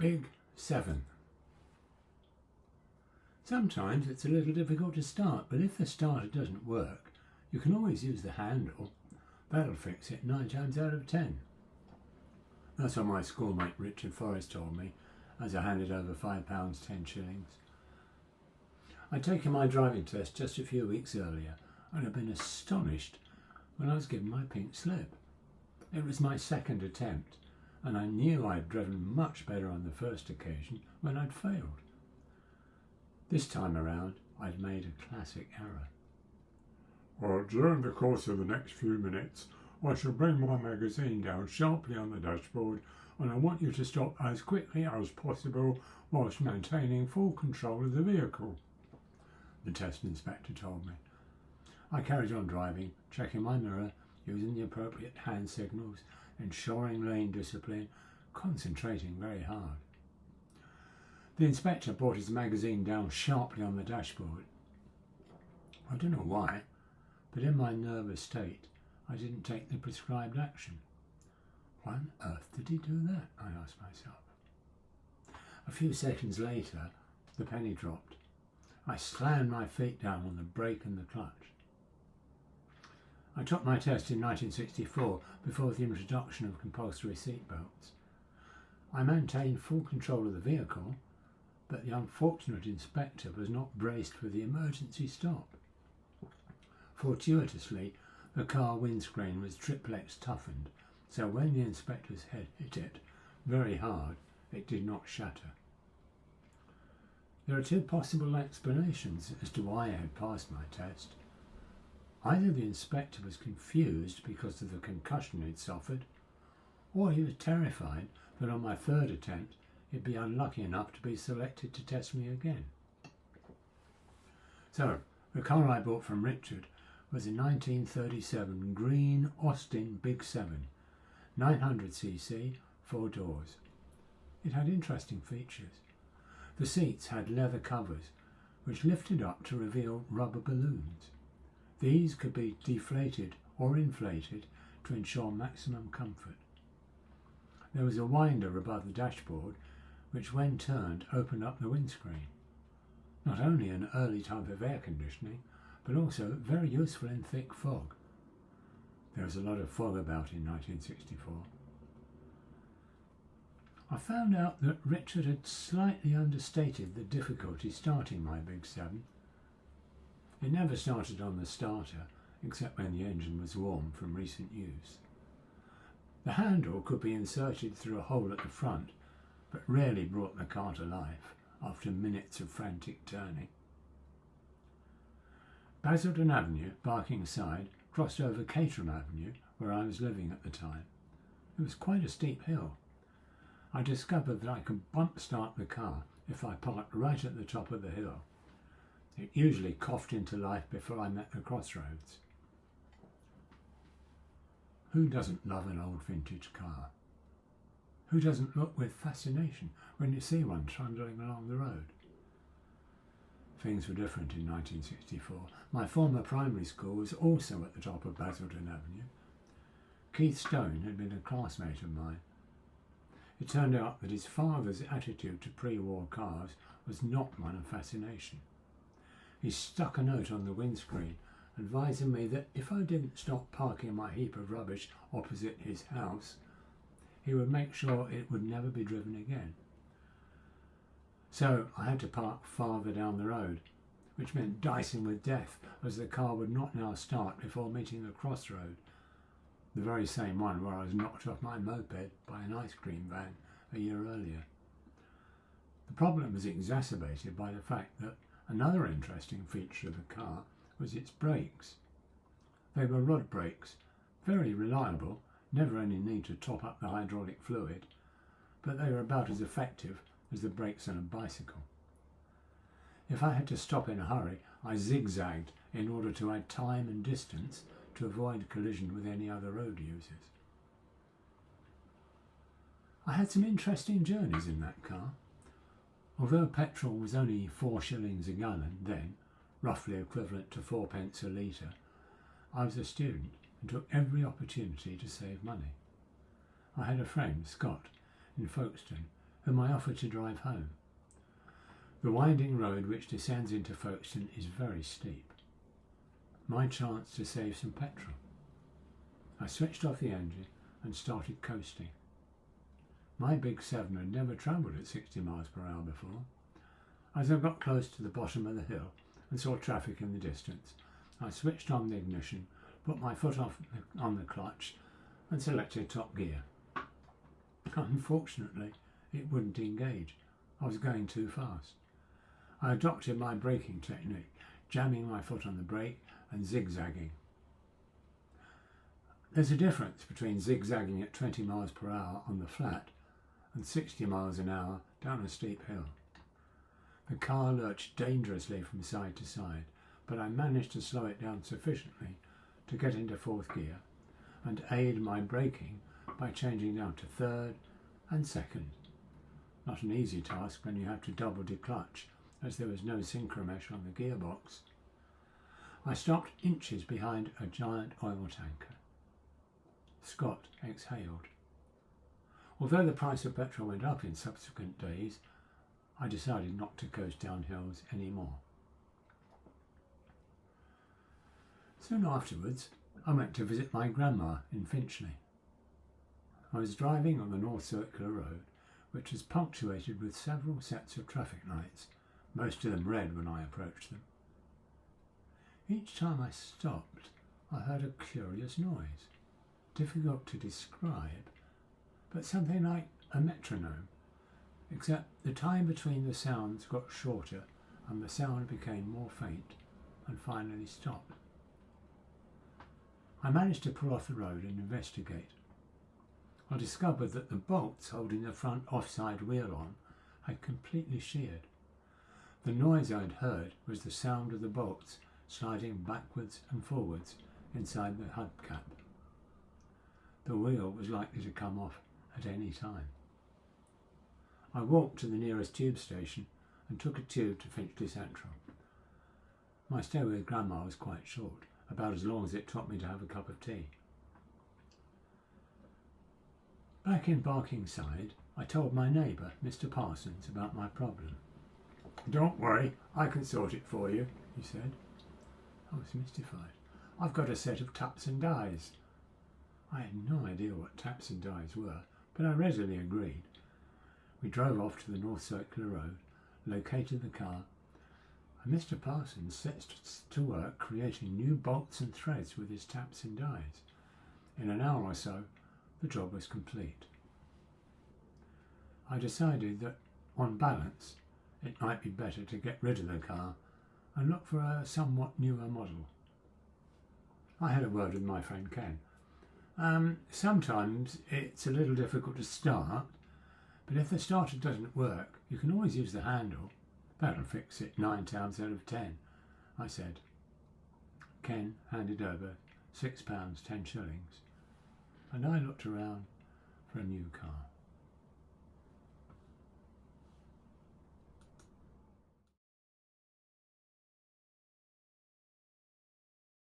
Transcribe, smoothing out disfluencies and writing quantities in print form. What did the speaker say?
Big 7. Sometimes it's a little difficult to start, but if the starter doesn't work, you can always use the handle. That'll fix it 9 times out of 10. That's what my schoolmate Richard Forrest told me as I handed over £5 10 shillings. I'd taken my driving test just a few weeks earlier and had been astonished when I was given my pink slip. It was my second attempt, and I knew I'd driven much better on the first occasion when I'd failed. This time around, I'd made a classic error. Well, during the course of the next few minutes, I shall bring my magazine down sharply on the dashboard, and I want you to stop as quickly as possible whilst maintaining full control of the vehicle, the test inspector told me. I carried on driving, checking my mirror, using the appropriate hand signals, ensuring lane discipline, concentrating very hard. The inspector brought his magazine down sharply on the dashboard. I don't know why, but in my nervous state, I didn't take the prescribed action. Why on earth did he do that? I asked myself. A few seconds later, the penny dropped. I slammed my feet down on the brake and the clutch. I took my test in 1964 before the introduction of compulsory seatbelts. I maintained full control of the vehicle, but the unfortunate inspector was not braced for the emergency stop. Fortuitously, the car windscreen was triplex toughened, so when the inspector's head hit it very hard, it did not shatter. There are two possible explanations as to why I had passed my test. Either the inspector was confused because of the concussion he'd suffered, or he was terrified that on my third attempt he'd be unlucky enough to be selected to test me again. So, the car I bought from Richard was a 1937 green Austin Big 7, 900cc, 4 doors. It had interesting features. The seats had leather covers, which lifted up to reveal rubber balloons. These could be deflated or inflated to ensure maximum comfort. There was a winder above the dashboard, which when turned opened up the windscreen. Not only an early type of air conditioning, but also very useful in thick fog. There was a lot of fog about in 1964. I found out that Richard had slightly understated the difficulty starting my Big 7. It never started on the starter, except when the engine was warm from recent use. The handle could be inserted through a hole at the front, but rarely brought the car to life after minutes of frantic turning. Basildon Avenue, Barking side, crossed over Caterham Avenue, where I was living at the time. It was quite a steep hill. I discovered that I could bump start the car if I parked right at the top of the hill. It usually coughed into life before I met the crossroads. Who doesn't love an old vintage car? Who doesn't look with fascination when you see one trundling along the road? Things were different in 1964. My former primary school was also at the top of Basildon Avenue. Keith Stone had been a classmate of mine. It turned out that his father's attitude to pre-war cars was not one of fascination. He stuck a note on the windscreen advising me that if I didn't stop parking my heap of rubbish opposite his house, he would make sure it would never be driven again. So I had to park farther down the road, which meant dicing with death, as the car would not now start before meeting the crossroad, the very same one where I was knocked off my moped by an ice cream van a year earlier. The problem was exacerbated by the fact that another interesting feature of the car was its brakes. They were rod brakes, very reliable, never any need to top up the hydraulic fluid, but they were about as effective as the brakes on a bicycle. If I had to stop in a hurry, I zigzagged in order to add time and distance to avoid collision with any other road users. I had some interesting journeys in that car. Although petrol was only 4 shillings a gallon then, roughly equivalent to 4 pence a litre, I was a student and took every opportunity to save money. I had a friend, Scott, in Folkestone, whom I offered to drive home. The winding road which descends into Folkestone is very steep. My chance to save some petrol. I switched off the engine and started coasting. My big 7 had never travelled at 60 miles per hour before. As I got close to the bottom of the hill and saw traffic in the distance, I switched on the ignition, put my foot on the clutch and selected top gear. Unfortunately, it wouldn't engage. I was going too fast. I adopted my braking technique, jamming my foot on the brake and zigzagging. There's a difference between zigzagging at 20 miles per hour on the flat and 60 miles an hour down a steep hill. The car lurched dangerously from side to side, but I managed to slow it down sufficiently to get into 4th gear and aid my braking by changing down to 3rd and 2nd. Not an easy task when you have to double declutch, as there was no synchromesh on the gearbox. I stopped inches behind a giant oil tanker. Scott exhaled. Although the price of petrol went up in subsequent days, I decided not to coast down hills anymore. Soon afterwards, I went to visit my grandma in Finchley. I was driving on the North Circular Road, which was punctuated with several sets of traffic lights, most of them red when I approached them. Each time I stopped, I heard a curious noise, difficult to describe, but something like a metronome, except the time between the sounds got shorter and the sound became more faint and finally stopped. I managed to pull off the road and investigate. I discovered that the bolts holding the front offside wheel on had completely sheared. The noise I'd heard was the sound of the bolts sliding backwards and forwards inside the hubcap. The wheel was likely to come off at any time. I walked to the nearest tube station and took a tube to Finchley Central. My stay with Grandma was quite short, about as long as it took me to have a cup of tea. Back in Barkingside, I told my neighbour, Mr. Parsons, about my problem. "Don't worry, I can sort it for you," he said. I was mystified. "I've got a set of taps and dies." I had no idea what taps and dies were, but I readily agreed. We drove off to the North Circular Road, located the car, and Mr. Parsons set to work creating new bolts and threads with his taps and dies. In an hour or so, the job was complete. I decided that, on balance, it might be better to get rid of the car and look for a somewhat newer model. I had a word with my friend Ken. Sometimes it's a little difficult to start, but if the starter doesn't work, you can always use the handle. That'll fix it 9 times out of 10, I said. Ken handed over £6, 10 shillings, and I looked around